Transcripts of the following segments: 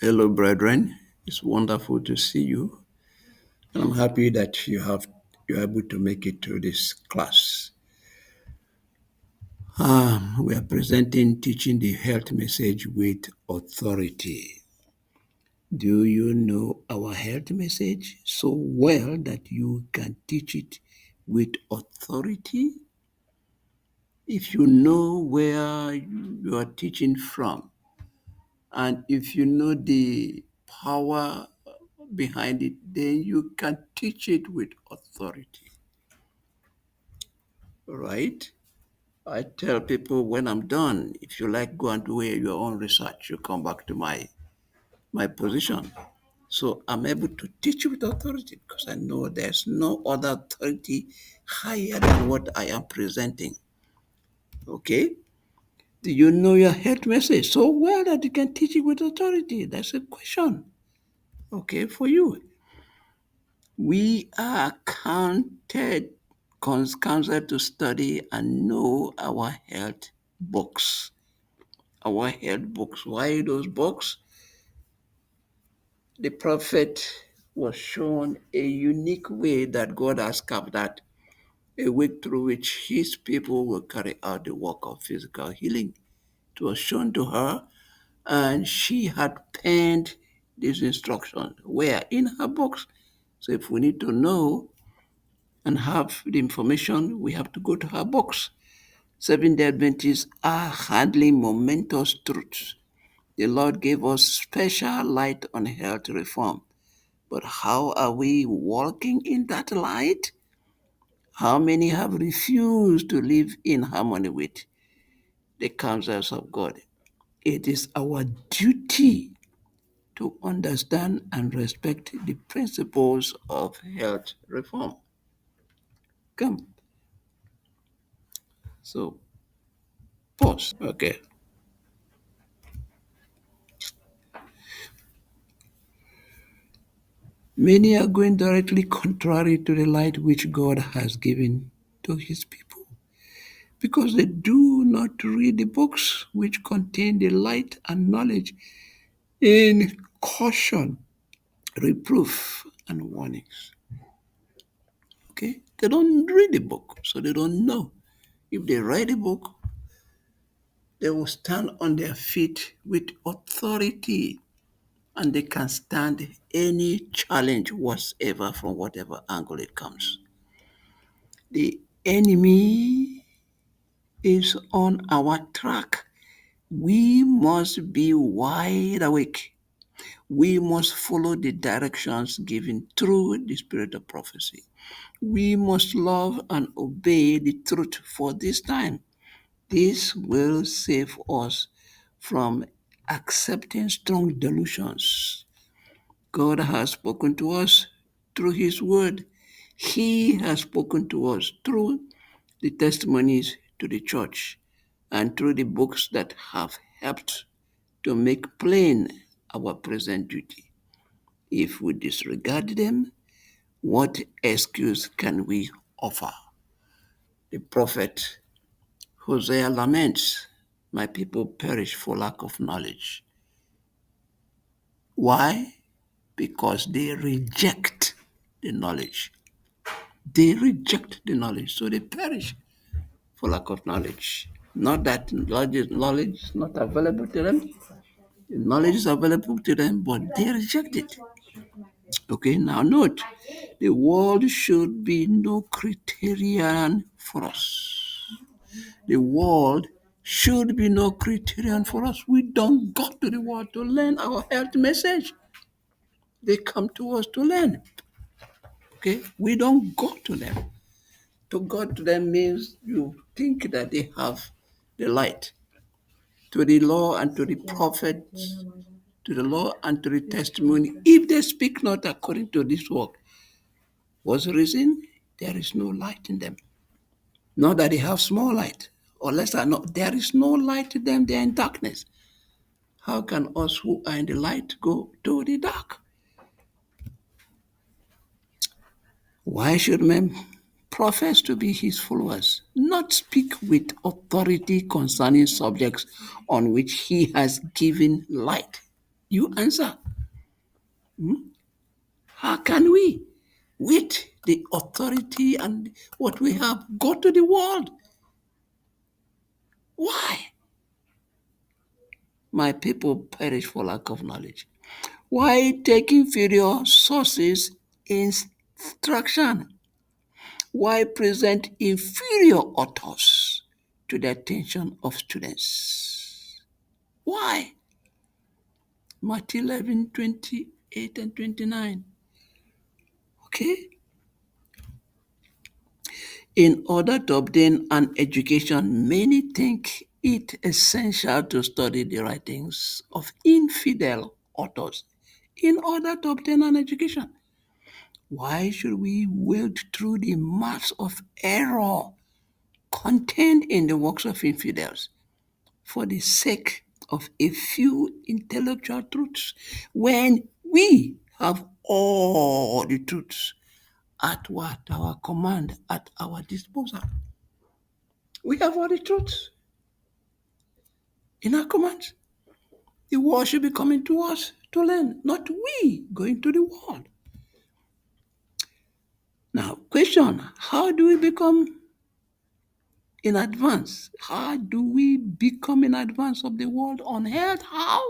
Hello, brethren. It's wonderful to see you. And I'm happy that you're able to make it to this class. We are presenting teaching the health message with authority. Do you know our health message so well that you can teach it with authority? If you know where you are teaching from, and if you know the power behind it, then you can teach it with authority, right? I tell people when I'm done, if you like, go and do your own research. You come back to my position. So I'm able to teach with authority because I know there's no other authority higher than what I am presenting. Okay? Do you know your health message so well that you can teach it with authority? That's a question. Okay, for you. We are counseled to study and know our health books. Our health books. Why those books? The prophet was shown a unique way that God has carved out, a way through which his people will carry out the work of physical healing. It was shown to her, and she had penned these instructions where in her books. So if we need to know and have the information, we have to go to her books. Seventh-day Adventists are handling momentous truths. The Lord gave us special light on health reform. But how are we walking in that light? How many have refused to live in harmony with the counsels of God? It is our duty to understand and respect the principles of health reform. Come. So, pause. Okay. Many are going directly contrary to the light which God has given to his people because they do not read the books which contain the light and knowledge in caution, reproof, and warnings. Okay? They don't read the book, so they don't know. If they read the book, they will stand on their feet with authority and they can stand any challenge whatsoever from whatever angle it comes. The enemy is on our track. We must be wide awake. We must follow the directions given through the spirit of prophecy. We must love and obey the truth for this time. This will save us from accepting strong delusions. God has spoken to us through His Word. He has spoken to us through the testimonies to the church and through the books that have helped to make plain our present duty. If we disregard them, what excuse can we offer? The prophet Hosea laments, "My people perish for lack of knowledge." Why? Because they reject the knowledge. They reject the knowledge, so they perish for lack of knowledge. Not that knowledge is not available to them. The knowledge is available to them, but they reject it. Okay, now note, the world should be no criterion for us. The world should be no criterion for us. We don't go to the world to learn our health message. They come to us to learn. Okay? We don't go to them. To go to them means you think that they have the light. To the law and to the prophets, to the law and to the testimony, if they speak not according to this work, what's the reason? There is no light in them. Not that they have small light, or less than not. There is no light to them, they are in darkness. How can us who are in the light go to the dark? Why should men profess to be his followers, not speak with authority concerning subjects on which he has given light? You answer. How can we, with the authority and what we have, go to the world? Why? My people perish for lack of knowledge. Why take inferior sources instruction? Why present inferior authors to the attention of students? Why? Matthew 11:28 and 29. Okay? In order to obtain an education, many think it essential to study the writings of infidel authors in order to obtain an education. Why should we wade through the mass of error contained in the works of infidels for the sake of a few intellectual truths when we have all the truths at what? Our command, at our disposal? We have all the truths in our commands. The world should be coming to us to learn, not we going to the world. Now, question, how do we become in advance? How do we become in advance of the world on earth? How?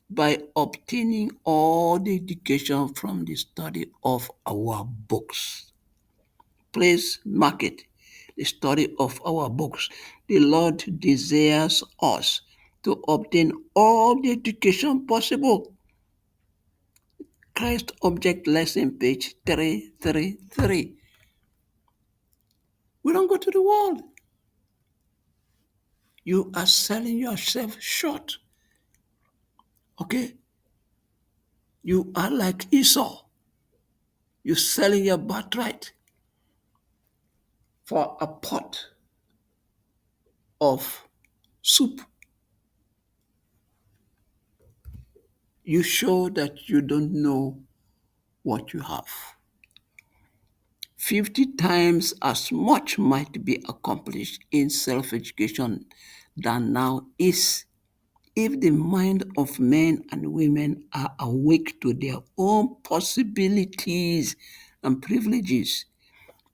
By obtaining all the education from the study of our books. Please mark it. The study of our books. The Lord desires us to obtain all the education possible. Christ Object Lesson, page 333. We don't go to the world. You are selling yourself short. Okay? You are like Esau. You're selling your birthright for a pot of soup. You show that you don't know what you have. 50 times as much might be accomplished in self education than now is if the mind of men and women are awake to their own possibilities and privileges.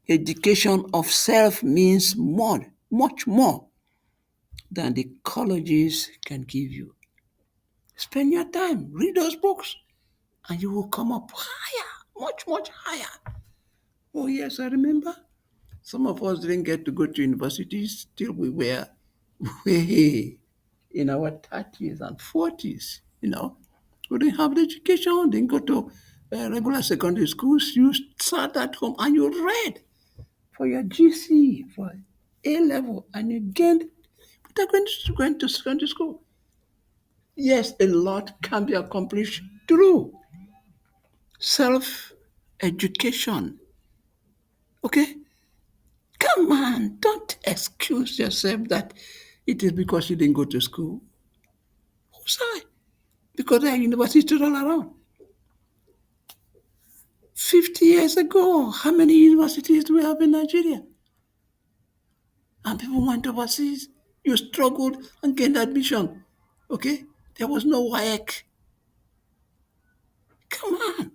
Education of self means more, much more than the colleges can give you. Spend your time, read those books, and you will come up higher, much, much higher. Oh, yes, I remember. Some of us didn't get to go to universities till we were way in our 30s and 40s, We didn't have the education, didn't go to regular secondary schools. You sat at home and you read for your GC, for A level, and you gained without going to secondary school. Yes, a lot can be accomplished through self education. Okay? Come on, don't excuse yourself that it is because you didn't go to school. Who's I? Because there are universities all around. 50 years ago, how many universities do we have in Nigeria? And people went overseas. You struggled and gained admission. Okay? There was no WAEC. Come on.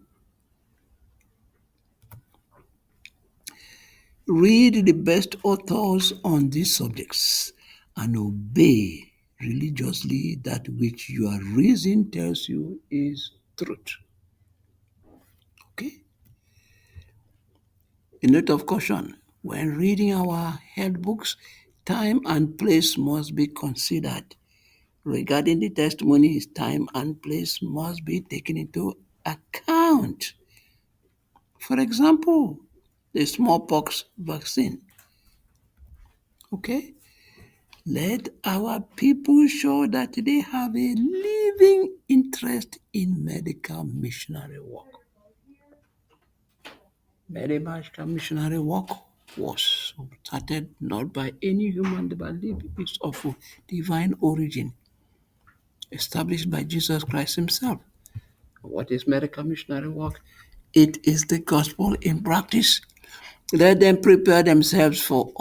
Read the best authors on these subjects and obey religiously that which your reason tells you is truth. Okay? A note of caution, when reading our health books, time and place must be considered. Regarding the testimonies, time and place must be taken into account. For example, the smallpox vaccine. Okay? Let our people show that they have a living interest in medical missionary work. Medical missionary work was started not by any human but it's of divine origin, established by Jesus Christ himself. What is medical missionary work? It is the gospel in practice. Let them prepare themselves for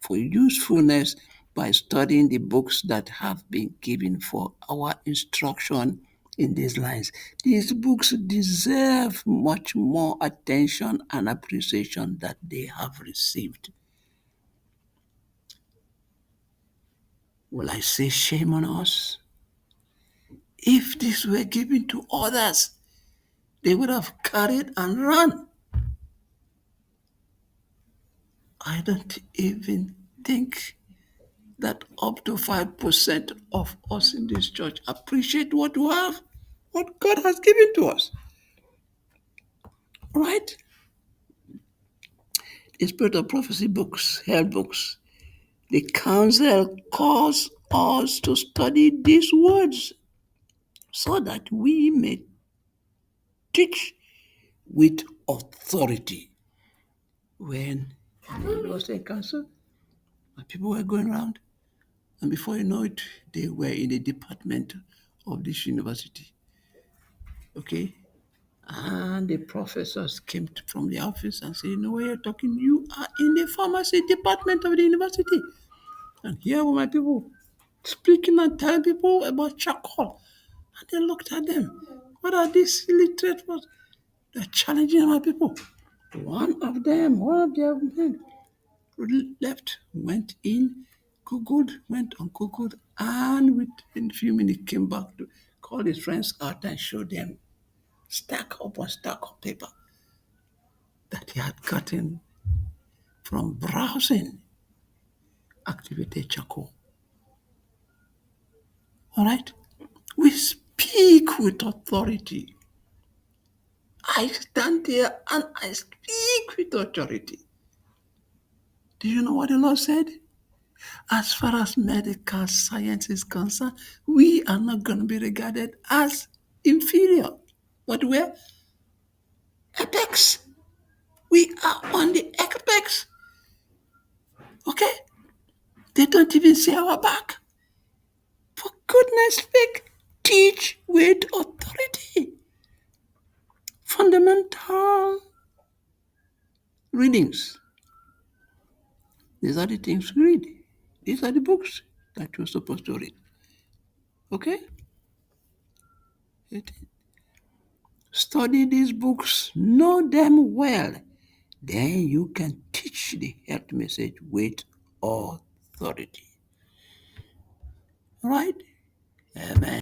usefulness by studying the books that have been given for our instruction in these lines. These books deserve much more attention and appreciation that they have received. Will I say shame on us? If these were given to others, they would have carried and run. I don't even think that up to 5% of us in this church appreciate what we have, what God has given to us. Right? The Spirit of Prophecy books, hell books, the council calls us to study these words so that we may teach with authority. When it was a council, and people were going around, and before you know it, they were in the department of this university. Okay? And the professors came from the office and said, you know what you're talking? You are in the pharmacy department of the university. And here were my people speaking and telling people about charcoal. And they looked at them. What are these illiterate words? They're challenging my people. One of their men left, went in, Googled, went on Googled, and within a few minutes came back to call his friends out and show them stack upon stack of paper that he had gotten from browsing activated charcoal. All right? We speak with authority. I stand there and I speak with authority. Do you know what the Lord said? As far as medical science is concerned, we are not going to be regarded as inferior. But we're apex. We are on the apex. Okay? They don't even see our back. For goodness sake, teach with authority. Fundamental readings. These are the things we read. These are the books that you're supposed to read. Okay? Study these books, know them well. Then you can teach the health message with authority. Right? Amen.